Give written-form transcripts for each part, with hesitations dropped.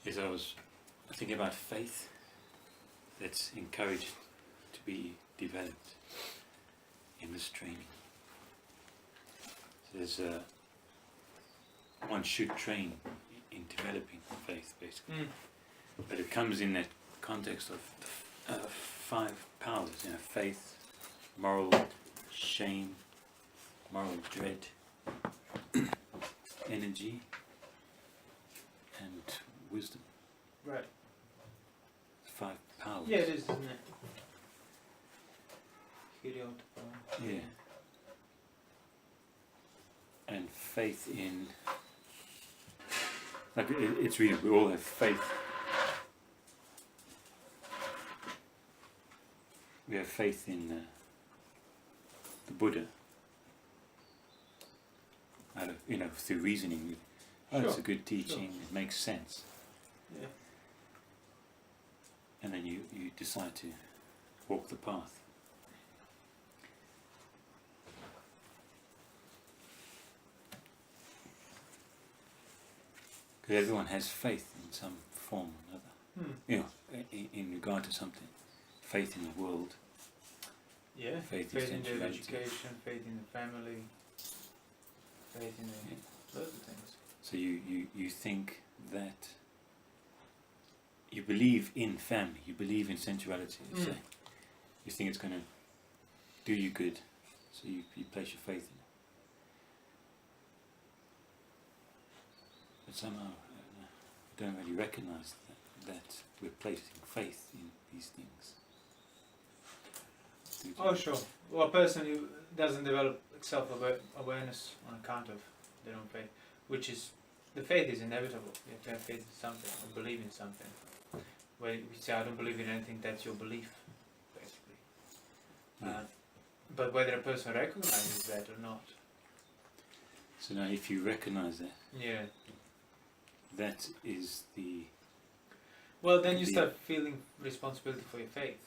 is I was thinking about faith that's encouraged to be developed in this training. So there's one should train in developing faith, basically, but it comes in that context of 5 powers, faith, moral shame, moral dread, energy, and wisdom. Right. 5 powers. Yeah, it is, isn't it? Yeah. And faith in, like it's really, we all have faith. We have faith in the Buddha. Out of, through reasoning, it's a good teaching, it makes sense. Yeah. And then you decide to walk the path. Because everyone has faith in some form or another. In regard to something. Faith in the world. Yeah. Faith in their education, faith in the family, faith in loads of things. So you think that you believe in family, you believe in sensuality, you say. You think it's going to do you good, so you place your faith in it. But somehow we don't really recognize that we're placing faith in these things. Oh, sure. Well, a person who doesn't develop self-awareness on account of their own faith, which is, the faith is inevitable. You have to have faith in something, or believe in something. Where you say, I don't believe in anything, that's your belief, basically. Yeah. But whether a person recognizes that or not. So now if you recognize that, yeah, that is the... Well, then you start feeling responsibility for your faith.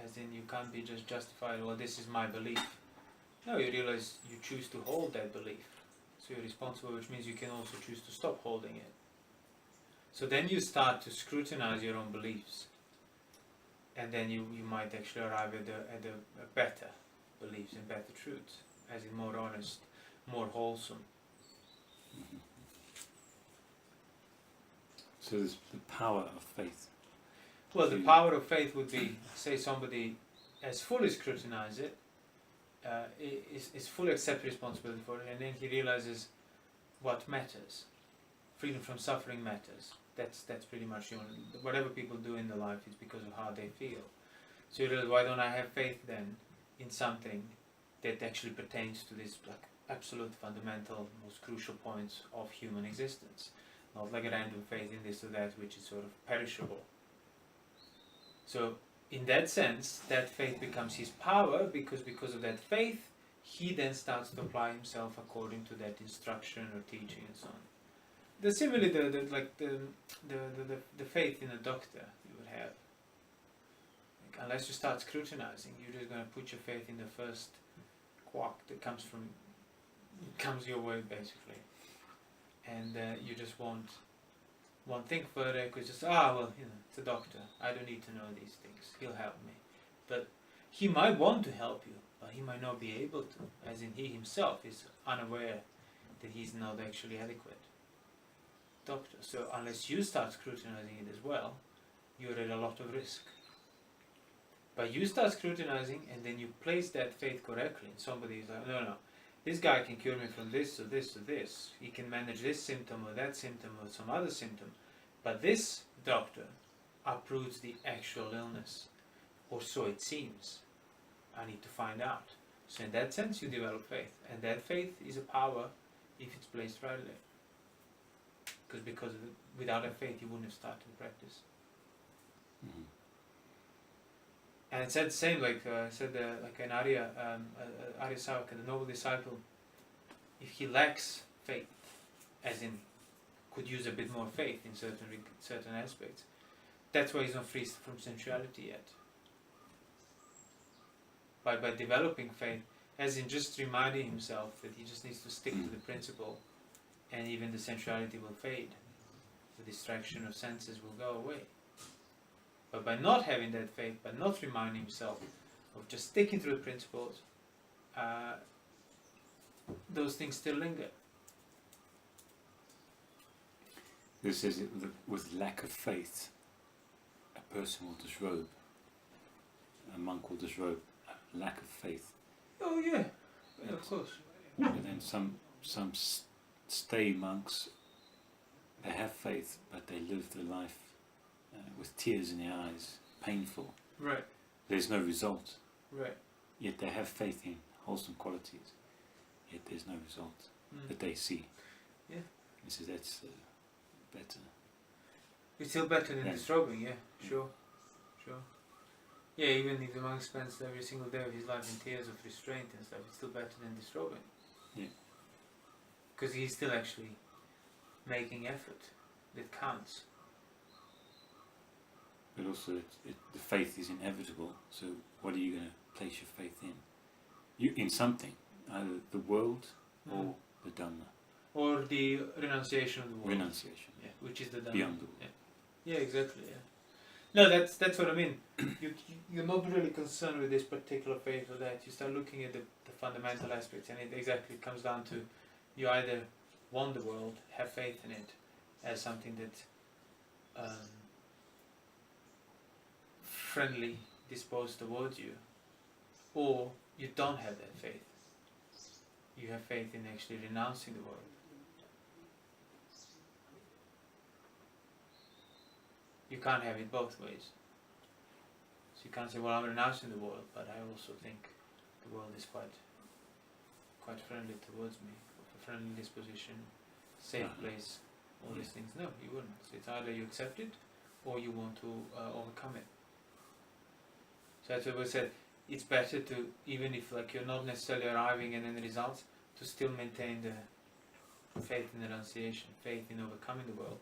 As in, you can't be just justified, well, this is my belief. No, you realize you choose to hold that belief. So you're responsible, which means you can also choose to stop holding it. So then you start to scrutinize your own beliefs. And then you might actually arrive at a better beliefs and better truths, as in more honest, more wholesome. Mm-hmm. So there's the power of faith. Well, the power of faith would be, say somebody has fully scrutinized it, is fully accept responsibility for it, and then he realizes what matters. Freedom from suffering matters. That's pretty much whatever people do in their life is because of how they feel. So you realize, why don't I have faith then in something that actually pertains to this like absolute fundamental, most crucial points of human existence? Not like a random faith in this or that, which is sort of perishable. So in that sense, that faith becomes his power, because of that faith, he then starts to apply himself according to that instruction or teaching and so on. Similarly, the faith in a doctor you would have. Like, unless you start scrutinizing, you're just going to put your faith in the first quack that comes your way, basically, and you just won't think further, because just it's a doctor, I don't need to know these things, he'll help me. But he might want to help you, but he might not be able to, as in he himself is unaware that he's not actually adequate doctor. So unless you start scrutinizing it as well, you're at a lot of risk. But you start scrutinizing, and then you place that faith correctly, and somebody is like, no, this guy can cure me from this or this or this. He can manage this symptom or that symptom or some other symptom. But this doctor uproots the actual illness. Or so it seems. I need to find out. So in that sense you develop faith. And that faith is a power if it's placed rightly. Because without that faith you wouldn't have started the practice. Mm-hmm. And it said the same, like an Arya Savaka, the noble disciple, if he lacks faith, as in could use a bit more faith in certain aspects, that's why he's not free from sensuality yet. By developing faith, as in just reminding himself that he just needs to stick to the principle, and even the sensuality will fade. the distraction of senses will go away. But by not having that faith, by not reminding himself of just sticking to the principles, those things still linger. This says it with lack of faith, a person will disrobe. A monk will disrobe. Lack of faith. Oh yeah, yeah, of course. And then some stay monks, they have faith, but they live their life with tears in their eyes, painful. Right. There's no result. Right. Yet they have faith in wholesome qualities. Yet there's no result that they see. Yeah. He says that's better. It's still better than Yeah. disrobing, yeah, sure. Yeah, even if the monk spends every single day of his life in tears of restraint and stuff, it's still better than disrobing. Yeah. Because he's still actually making effort that counts. But also, the faith is inevitable. So, what are you going to place your faith in? You in something, either the world or the Dhamma. Or the renunciation of the world. Renunciation. Yeah, which is the Dhamma. Beyond the world. Yeah, exactly. Yeah. No, that's what I mean. You're not really concerned with this particular faith or that. You start looking at the fundamental aspects, and it exactly comes down to you either want the world, have faith in it as something that friendly disposed towards you, or you don't have that faith. You have faith in actually renouncing the world. You can't have it both ways. So you can't say, well, I'm renouncing the world, but I also think the world is quite friendly towards me, a friendly disposition, safe place, all these things. No, you wouldn't. So it's either you accept it, or you want to overcome it. So that's what we said. It's better to, even if like you're not necessarily arriving at any results, to still maintain the faith in renunciation, faith in overcoming the world,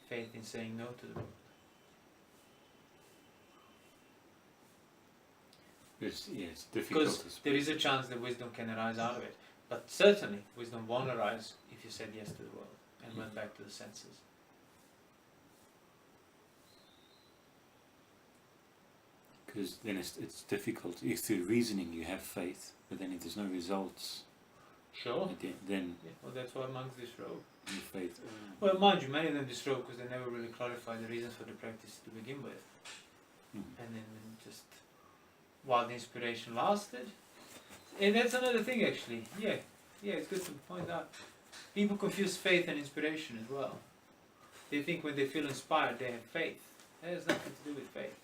faith in saying no to the world. It's difficult. Because there is a chance that wisdom can arise out of it. But certainly, wisdom won't arise if you said yes to the world and went back to the senses. Because then it's difficult. If through reasoning you have faith, but then if there's no results, Sure. then Yeah, well, that's why monks disrobe. your faith. Well, mind you, many of them disrobe because they never really clarify the reasons for the practice to begin with. And then just while the inspiration lasted. And that's another thing actually. Yeah, it's good to point out. People confuse faith and inspiration as well. They think when they feel inspired they have faith. That has nothing to do with faith.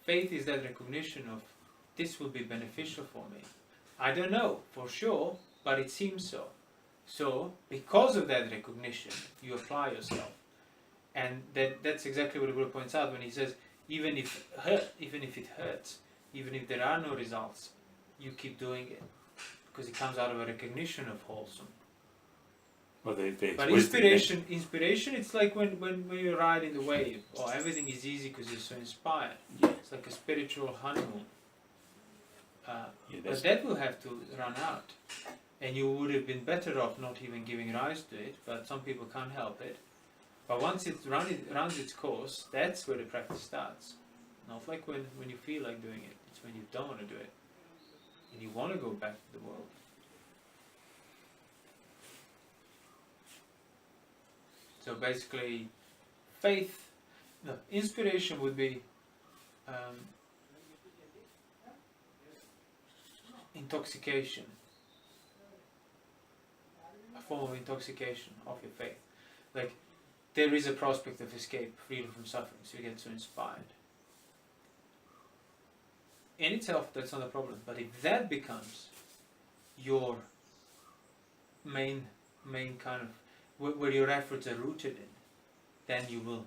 Faith is that recognition of this will be beneficial for me. I don't know for sure, but it seems so. So, because of that recognition, you apply yourself. And that's exactly what the Guru points out when he says, even if it hurts, even if there are no results, you keep doing it. Because it comes out of a recognition of wholesome. Well, but inspiration, it's like when you're riding the wave. Oh, everything is easy because you're so inspired. Yeah. It's like a spiritual honeymoon. But that will have to run out. And you would have been better off not even giving rise to it, but some people can't help it. But once it runs its course, that's where the practice starts. Not like when you feel like doing it. It's when you don't want to do it. And you want to go back to the world. So basically, inspiration would be intoxication. A form of intoxication of your faith. Like, there is a prospect of escape, freedom from suffering, so you get so inspired. In itself, that's not a problem. But if that becomes your main kind of where your efforts are rooted in, then you'll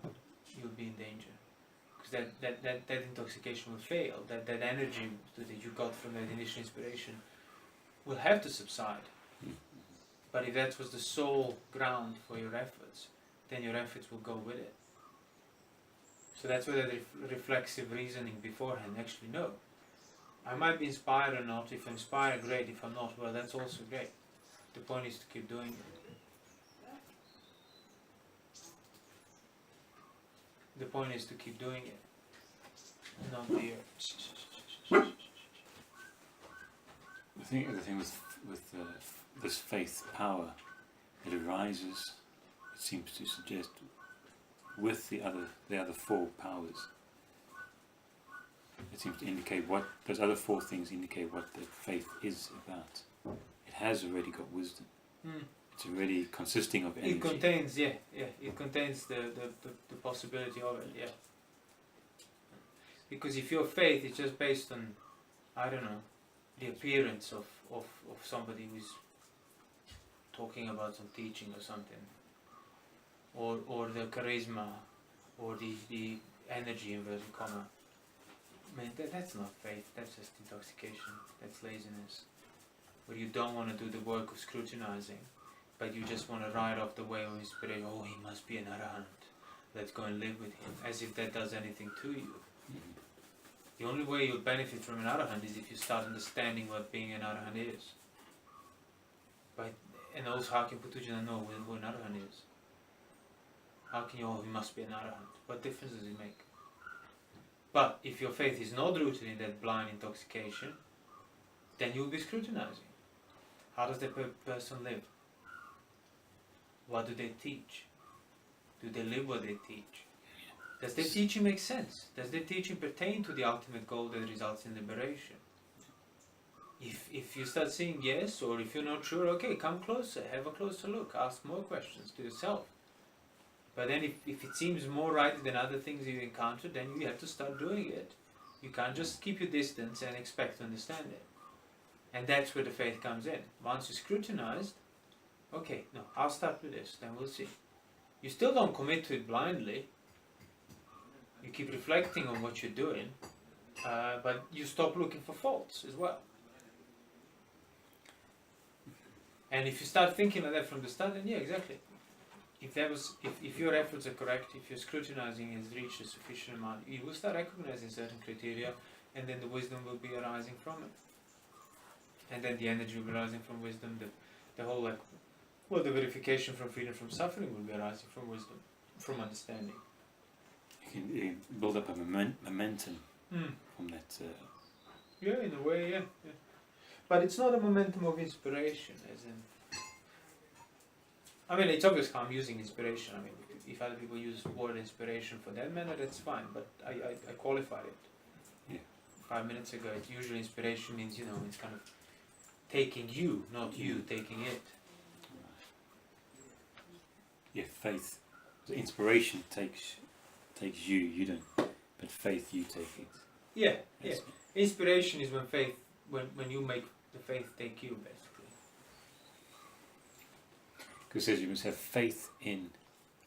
be in danger, because that intoxication will fail. That energy that you got from that initial inspiration will have to subside. But if that was the sole ground for your efforts, then your efforts will go with it. So that's where the reflexive reasoning beforehand actually no. I might be inspired or not. If I'm inspired, great. If I'm not, well, that's also great. The point is to keep doing it. The point is to keep doing it, not the the thing with this faith power, it arises, it seems to suggest, with the other four powers. It seems to indicate what those other four things indicate what the faith is about. It has already got wisdom. It's already consisting of energy. It contains, it contains the possibility of it, yeah. Because if your faith is just based on, I don't know, the appearance of somebody who's talking about some teaching or something, or the charisma, or the energy, inverted comma, I mean, that's not faith, that's just intoxication, that's laziness. Where you don't want to do the work of scrutinizing, but you just want to ride off the wave of inspiration. Oh, he must be an arahant, let's go and live with him, as if that does anything to you. The only way you'll benefit from an arahant is if you start understanding what being an arahant is. And also, how can Puthujana know who an arahant is? How can you, oh, he must be an arahant? What difference does it make? But if your faith is not rooted in that blind intoxication, then you'll be scrutinizing. How does the person live? What do they teach? Do they live what they teach? Does their teaching make sense? Does their teaching pertain to the ultimate goal that results in liberation? If you start saying yes, or if you're not sure, okay, come closer, have a closer look, ask more questions to yourself. But then if it seems more right than other things you encounter, then you have to start doing it. You can't just keep your distance and expect to understand it. And that's where the faith comes in. Once you scrutinized, okay, no, I'll start with this, then we'll see. You still don't commit to it blindly. You keep reflecting on what you're doing, but you stop looking for faults as well. And if you start thinking like that from the start, then yeah, exactly. If your efforts are correct, if your scrutinizing has reached a sufficient amount, you will start recognizing certain criteria, and then the wisdom will be arising from it. And then the energy will be arising from wisdom, the whole the verification from freedom from suffering will be arising from wisdom, from understanding. You can build up a momentum from that. Yeah, in a way, yeah. But it's not a momentum of inspiration, as in... I mean, it's obvious how I'm using inspiration. I mean, if other people use the word inspiration for that manner, that's fine, but I qualified it. Yeah. 5 minutes ago, usually inspiration means, it's kind of taking you, not you taking it. Yeah, faith. The inspiration takes you, you don't. But faith, you take it. Yeah, yeah. Inspiration is when you make the faith take you, basically. Because it says you must have faith in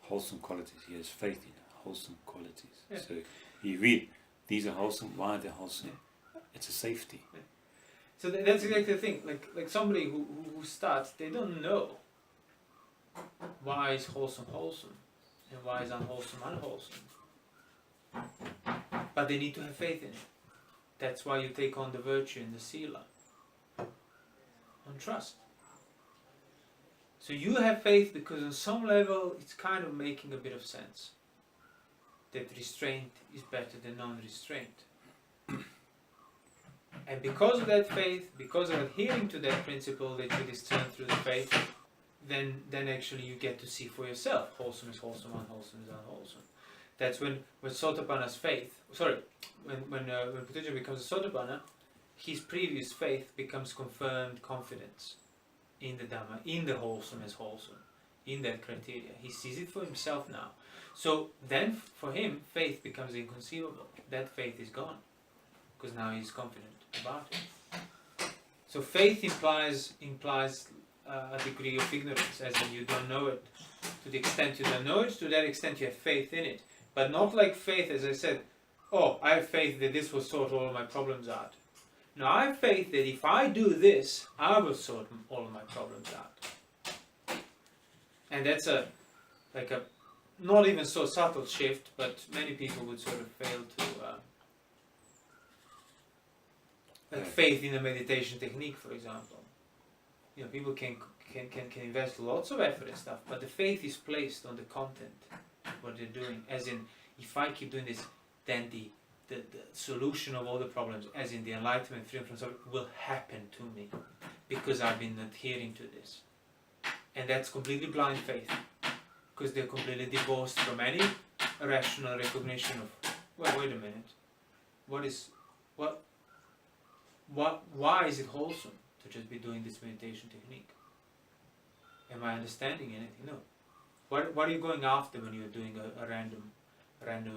wholesome qualities. He has faith in wholesome qualities. Yeah. So you read, these are wholesome, why are they wholesome? Yeah. It's a safety. Yeah. So that's exactly the thing. Like somebody who starts, they don't know why is wholesome wholesome and why is unwholesome unwholesome. But they need to have faith in it. That's why you take on the virtue in the sila. On trust. So you have faith because on some level it's kind of making a bit of sense. That restraint is better than non-restraint. And because of that faith, because of adhering to that principle that you discern through the faith, then actually you get to see for yourself. Wholesome is wholesome, unwholesome is unwholesome. That's when Sotapanna's faith, when Puthujana becomes a Sotapanna, his previous faith becomes confirmed confidence in the Dhamma, in the wholesome as wholesome, in that criteria. He sees it for himself now. So then for him, faith becomes inconceivable. That faith is gone, because now he's confident about it. So faith implies a degree of ignorance, as in you don't know it. To the extent you don't know it, to that extent you have faith in it. But not like faith, as I said, oh, I have faith that this will sort all of my problems out. No, I have faith that if I do this, I will sort all of my problems out. And that's a not even so subtle shift, but many people would sort of fail to faith in a meditation technique, for example. People can invest lots of effort and stuff, but the faith is placed on the content, what they're doing. As in, if I keep doing this, then the solution of all the problems, as in the enlightenment, freedom from suffering, will happen to me because I've been adhering to this. And that's completely blind faith, because they're completely divorced from any rational recognition of, well, wait a minute, why is it wholesome to just be doing this meditation technique? Am I understanding anything? No. What are you going after when you're doing a random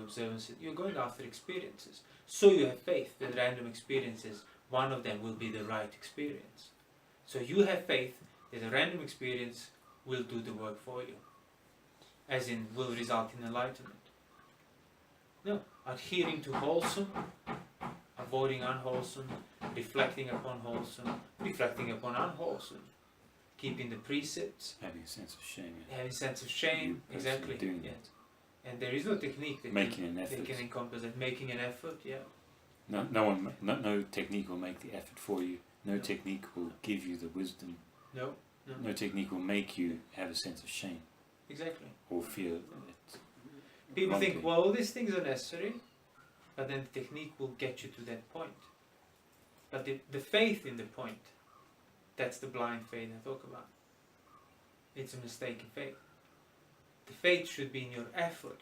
observance? You're going after experiences. So you have faith that random experiences, one of them will be the right experience. So you have faith that a random experience will do the work for you, as in will result in enlightenment. No, adhering to wholesome, avoiding unwholesome, reflecting upon wholesome, reflecting upon unwholesome, keeping the precepts, having a sense of shame. having a sense of shame, exactly. Doing Yeah. that. And there is no technique that Making an effort. that can encompass that. Making an effort, yeah. No technique will make the effort for you. No No. technique will give you the wisdom. No. No technique will make you have a sense of shame Exactly. or feel that. People think, wrongly. well, all these things are necessary, but then the technique will get you to that point. But the faith in the point, that's the blind faith I talk about. It's a mistaken faith. The faith should be in your effort,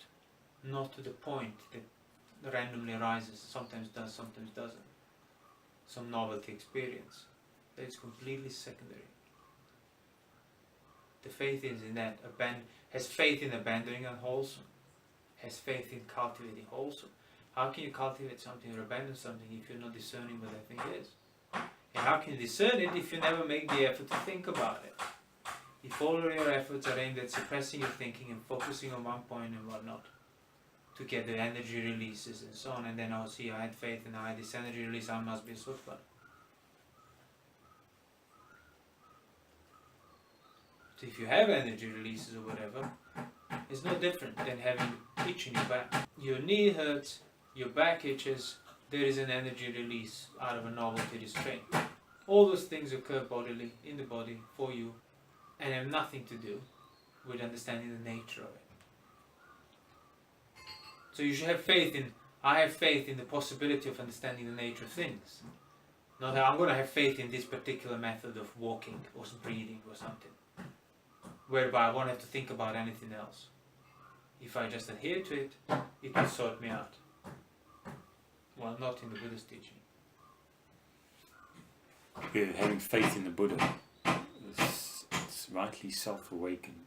not to the point that randomly arises, sometimes does, sometimes doesn't. Some novelty experience. That is completely secondary. The faith is in that, has faith in abandoning unwholesome, has faith in cultivating wholesome. How can you cultivate something or abandon something if you're not discerning what that thing is? And how can you discern it if you never make the effort to think about it? If all of your efforts are aimed at suppressing your thinking and focusing on one point and whatnot, to get the energy releases and so on, and then, oh, see, I had faith and I had this energy release, I must be a Sutpa. So if you have energy releases or whatever, it's no different than having itch in your back. Your knee hurts, your back itches, there is an energy release out of a novelty restraint. All those things occur bodily, in the body, for you, and have nothing to do with understanding the nature of it. So you should have faith in, I have faith in the possibility of understanding the nature of things. Not that I'm going to have faith in this particular method of walking or breathing or something, whereby I won't have to think about anything else. If I just adhere to it, it will sort me out. Well, not in the Buddha's teaching. Yeah, having faith in the Buddha, it's rightly self-awakened.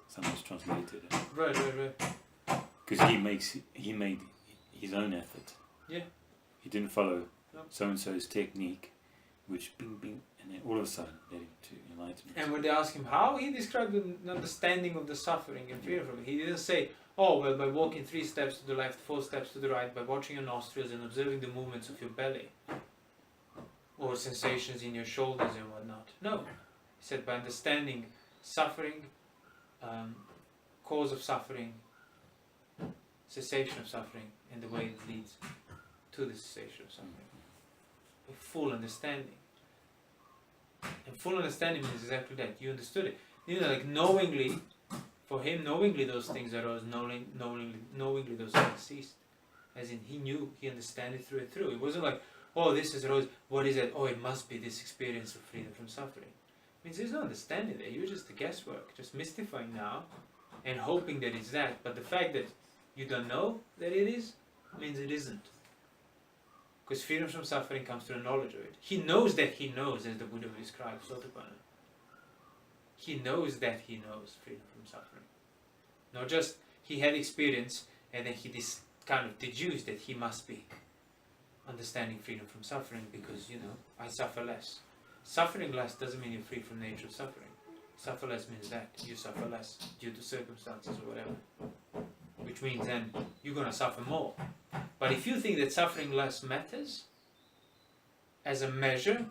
Someone's translated it. Right. Because he made his own effort. Yeah. He didn't follow No. so-and-so's technique, which bing, and then all of a sudden led him to enlightenment. And when they ask him how, he described an understanding of the suffering and fear from it. He didn't say, oh, well, by walking 3 steps to the left, 4 steps to the right, by watching your nostrils and observing the movements of your belly, or sensations in your shoulders and whatnot. No. He said by understanding suffering, cause of suffering, cessation of suffering, and the way it leads to the cessation of suffering. A full understanding. And full understanding means exactly that. You understood it. You know, like knowingly, for him, knowingly those things arose, knowingly those things ceased. As in, he knew, he understood it through and through. It wasn't like, oh, this is rose, what is it? Oh, it must be this experience of freedom from suffering. It means there's no understanding there. You're just the guesswork, just mystifying now and hoping that it's that. But the fact that you don't know that it is, means it isn't. Because freedom from suffering comes through the knowledge of it. He knows that he knows, as the Buddha describes Sotapanna. He knows that he knows freedom from suffering. Not just he had experience and then he kind of deduced that he must be understanding freedom from suffering because, you know, I suffer less. Suffering less doesn't mean you're free from the nature of suffering. Suffer less means that you suffer less due to circumstances or whatever. Which means then you're going to suffer more. But if you think that suffering less matters as a measure,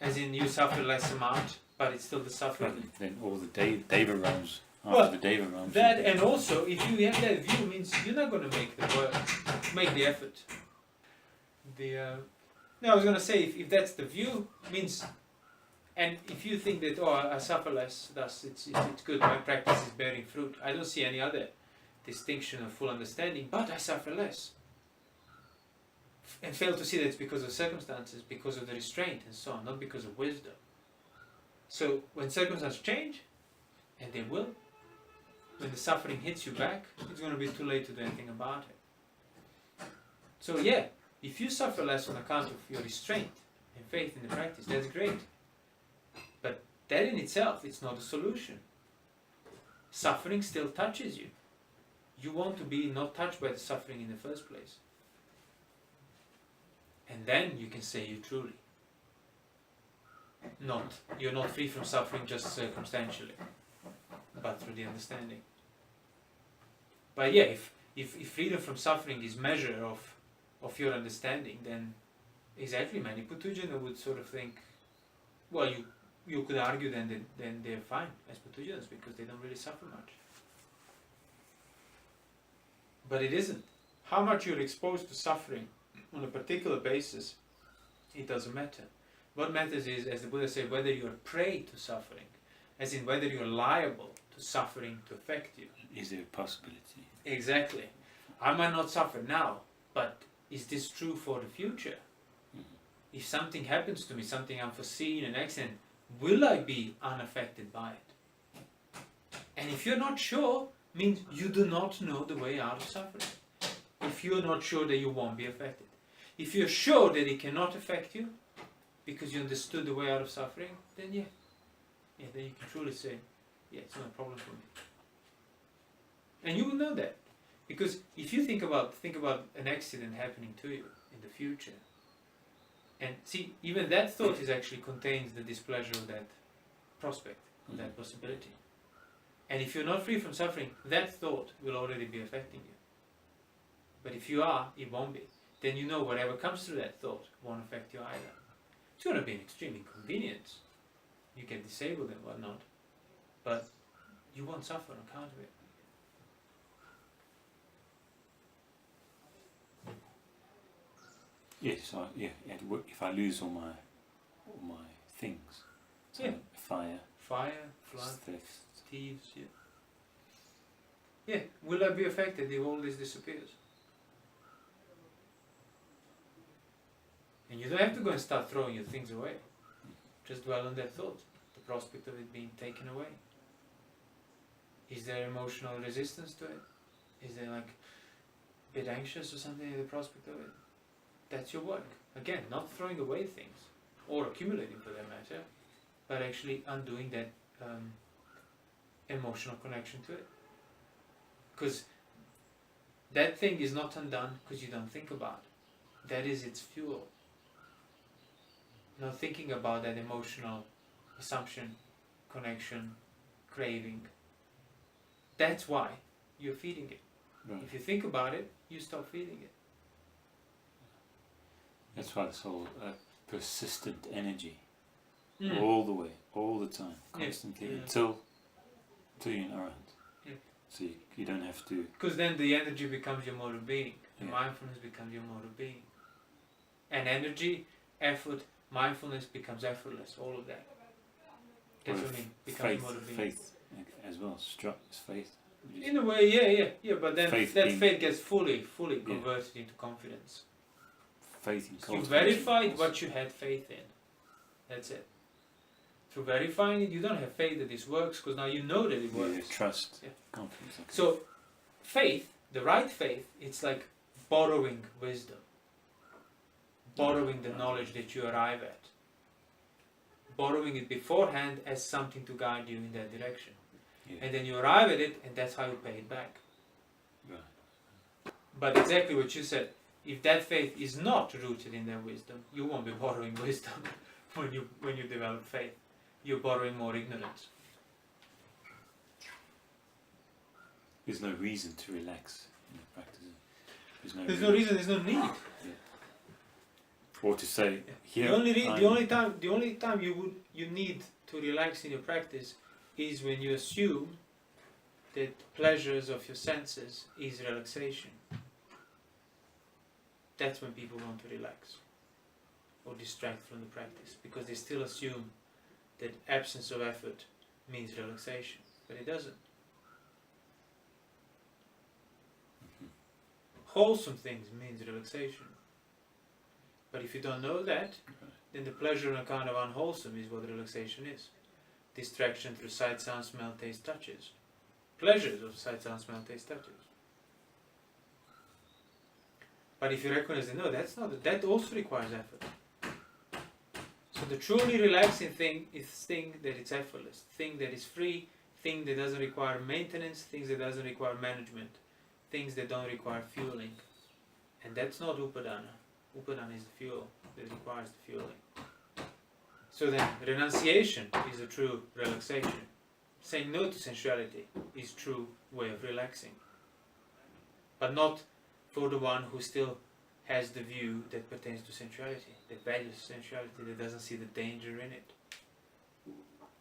as in you suffer less amount, but it's still the suffering. Then all the Deva realms, Well, the Deva realms. That, and also, if you have that view, means you're not going to make the work, make the effort. No, I was going to say, if that's the view, means, and if you think that, oh, I suffer less, thus it's good, my practice is bearing fruit, I don't see any other distinction of full understanding, but I suffer less. And fail to see that it's because of circumstances, because of the restraint and so on, not because of wisdom. So when circumstances change, and they will, when the suffering hits you back, it's going to be too late to do anything about it. So yeah, if you suffer less on account of your restraint and faith in the practice, that's great. But that in itself, it's not a solution. Suffering still touches you. You want to be not touched by the suffering in the first place. And then you can say you truly. You're not free from suffering just circumstantially, but through the understanding. But yeah, if freedom from suffering is measure of your understanding, then exactly, many Puthujjana would sort of think, well, you could argue then they're fine as Puthujjanas because they don't really suffer much. But it isn't. How much you're exposed to suffering on a particular basis, it doesn't matter. What matters is, as the Buddha said, whether you're prey to suffering, as in whether you're liable to suffering to affect you. Is there a possibility? Exactly. I might not suffer now, but is this true for the future? Mm-hmm. If something happens to me, something unforeseen, an accident, will I be unaffected by it? And if you're not sure, means you do not know the way out of suffering. If you're not sure that you won't be affected. If you're sure that it cannot affect you, because you understood the way out of suffering, then then you can truly say, yeah, it's not a problem for me. And you will know that. Because if you think about an accident happening to you in the future, and see, even that thought actually contains the displeasure of that prospect, of that possibility. And if you're not free from suffering, that thought will already be affecting you. But if you are, it won't be. Then you know whatever comes through that thought won't affect you either. It's going to be an extreme inconvenience. You get disabled and whatnot, but you won't suffer on account of it. Yes, so if I lose all my things, so fire, flood, theft, thieves, yeah, will I be affected if all this disappears? And you don't have to go and start throwing your things away. Just dwell on that thought, the prospect of it being taken away. Is there emotional resistance to it? Is there like a bit anxious or something at the prospect of it? That's your work. Again, not throwing away things, or accumulating for that matter, but actually undoing that emotional connection to it. Because that thing is not undone because you don't think about it. That is its fuel. Not thinking about that emotional assumption, connection, craving. That's why you're feeding it. Right. If you think about it, you stop feeding it. That's why this whole persistent energy, all the way, all the time, constantly, until you're not around. Yeah. So you don't have to... Because then the energy becomes your mode of being. The mindfulness becomes your mode of being. And energy, effort, mindfulness becomes effortless, all of that. That's what I mean, becomes mode of being. Faith as well, faith. In a way, yeah, but then faith gets fully converted into confidence. Faith in you verified what you had faith in. That's it. Through verifying it, you don't have faith that this works because now you know that it works. Trust, confidence. Okay. So, faith, the right faith, it's like borrowing wisdom. Borrowing the knowledge that you arrive at. Borrowing it beforehand as something to guide you in that direction. Yeah. And then you arrive at it, and that's how you pay it back. Right. But exactly what you said, if that faith is not rooted in that wisdom, you won't be borrowing wisdom when you develop faith. You're borrowing more ignorance. There's no reason to relax in the practice. There's no reason, there's no need. Yeah. Or to say, here. The only time you need to relax in your practice is when you assume that pleasures of your senses is relaxation. That's when people want to relax or distract from the practice, because they still assume that absence of effort means relaxation, but it doesn't. wholesome things means relaxation. But if you don't know that, then the pleasure on account of unwholesome is what relaxation is. Distraction through sight, sound, smell, taste, touches. Pleasures of sight, sound, smell, taste, touches. But if you recognize that no, that's not, that also requires effort. So the truly relaxing thing is thing that it's effortless, thing that is free, thing that doesn't require maintenance, things that doesn't require management, things that don't require fueling. And that's not upadana. Upadana is the fuel that requires the fueling. So then, renunciation is a true relaxation. Saying no to sensuality is true way of relaxing. But not for the one who still has the view that pertains to sensuality, that values sensuality, that doesn't see the danger in it.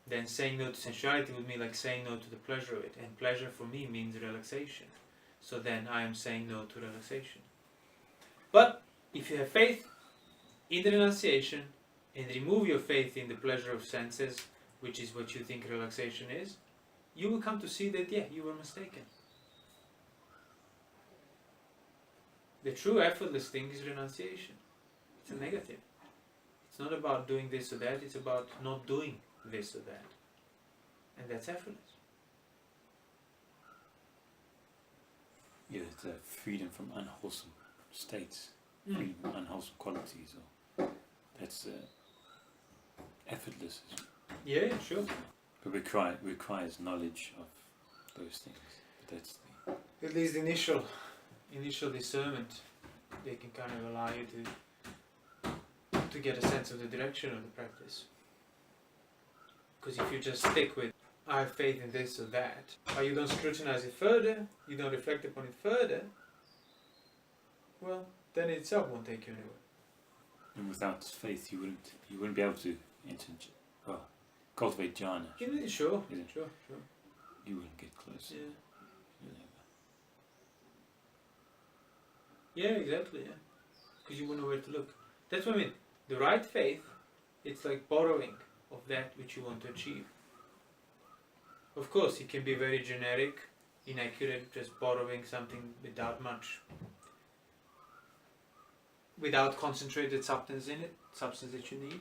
Then saying no to sensuality would mean like saying no to the pleasure of it, and pleasure for me means relaxation. So then I am saying no to relaxation. But if you have faith in the renunciation and remove your faith in the pleasure of senses, which is what you think relaxation is, you will come to see that, yeah, you were mistaken. The true effortless thing is renunciation. It's a negative. It's not about doing this or that, it's about not doing this or that. And that's effortless. Yeah, it's a freedom from unwholesome states, freedom from unwholesome qualities. Or that's effortless. Yeah, sure. But requires knowledge of those things. But that's the... At least initial discernment, they can kind of allow you to get a sense of the direction of the practice. Because if you just stick with, I have faith in this or that, or you don't scrutinize it further, you don't reflect upon it further, well, then it itself won't take you anywhere. And without faith, you wouldn't be able to cultivate jhana. Sure. You wouldn't get close. Yeah, exactly, yeah. Because you wouldn't know where to look. That's what I mean. The right faith, it's like borrowing of that which you want to achieve. Of course, it can be very generic, inaccurate, just borrowing something without concentrated substance in it, substance that you need.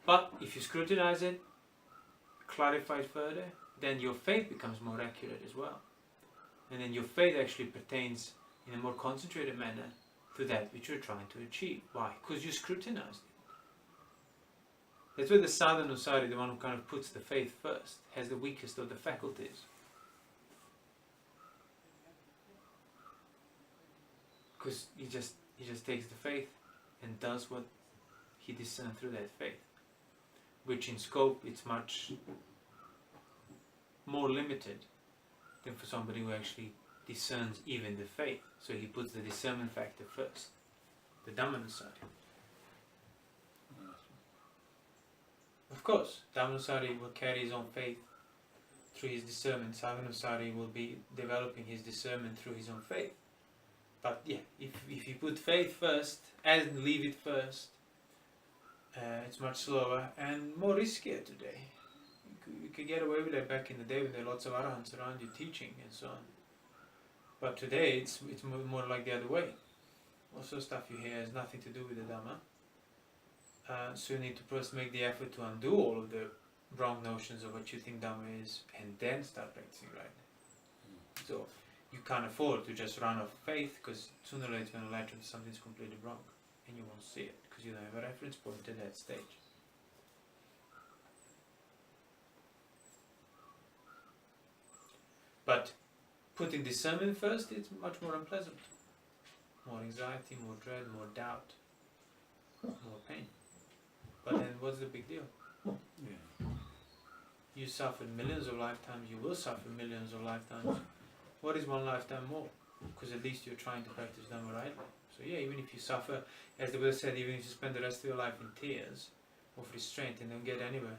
But if you scrutinize it, clarify it further, then your faith becomes more accurate as well. And then your faith actually pertains in a more concentrated manner to that which you're trying to achieve. Why? Because you scrutinized it. That's where the sadhanusari, the one who kind of puts the faith first, has the weakest of the faculties. Because he just takes the faith and does what he discerns through that faith. Which in scope it's much more limited than for somebody who actually discerns even the faith. So he puts the discernment factor first. The Dhammanusari. Of course, Dhammanusari will carry his own faith through his discernment. Sadhanusari will be developing his discernment through his own faith. But yeah, if you put faith first and leave it first, it's much slower and more riskier today. You could get away with that back in the day when there were lots of arahants around you teaching and so on. But today it's more like the other way. Also stuff you hear has nothing to do with the Dhamma. So you need to first make the effort to undo all of the wrong notions of what you think Dhamma is and then start practicing right. So you can't afford to just run off faith because sooner or later it's going to latch onto something that's completely wrong and you won't see it because you don't have a reference point at that stage. But putting discernment first, it's much more unpleasant. More anxiety, more dread, more doubt, more pain. But then what's the big deal? Yeah. You suffered millions of lifetimes, you will suffer millions of lifetimes. What is one lifetime more? Because at least you're trying to practice Dhamma rightly. So yeah, even if you suffer, as the Buddha said, even if you spend the rest of your life in tears of restraint and don't get anywhere,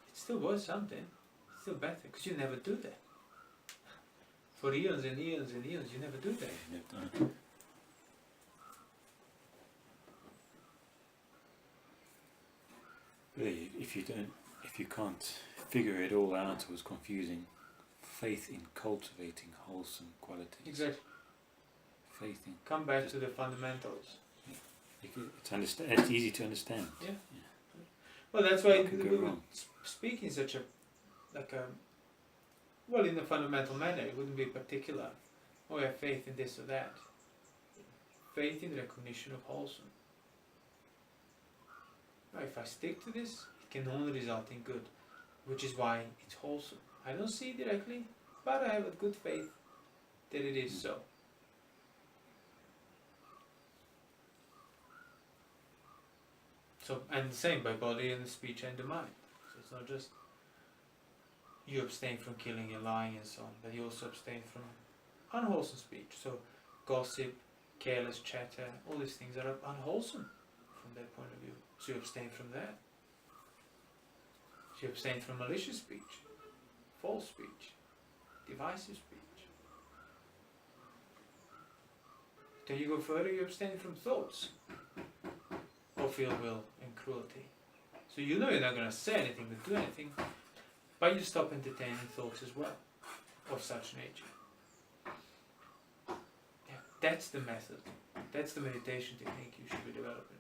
it's still worth something. It's still better, because you never do that. For eons and eons and eons, you never do that. If you can't figure it all out, it was confusing. Faith in cultivating wholesome qualities. Exactly. faith in. Come back to the fundamentals. It's easy to understand. Yeah. Well, that's why What could go we would wrong? speak in such a, like a, well, in a fundamental manner. It wouldn't be particular. Oh, I have faith in this or that. Faith in recognition of wholesome. Now, if I stick to this, it can only result in good, which is why it's wholesome. I don't see it directly, but I have a good faith that it is so. So, and the same by body and the speech and the mind. So it's not just you abstain from killing and lying and so on, but you also abstain from unwholesome speech. So gossip, careless chatter, all these things are unwholesome from that point of view. So you abstain from that. So you abstain from malicious speech, false speech, divisive speech. Then you go further, you abstain from thoughts of ill will and cruelty. So you know you're not going to say anything or do anything, but you stop entertaining thoughts as well of such nature. Yeah, that's the method. That's the meditation technique you should be developing.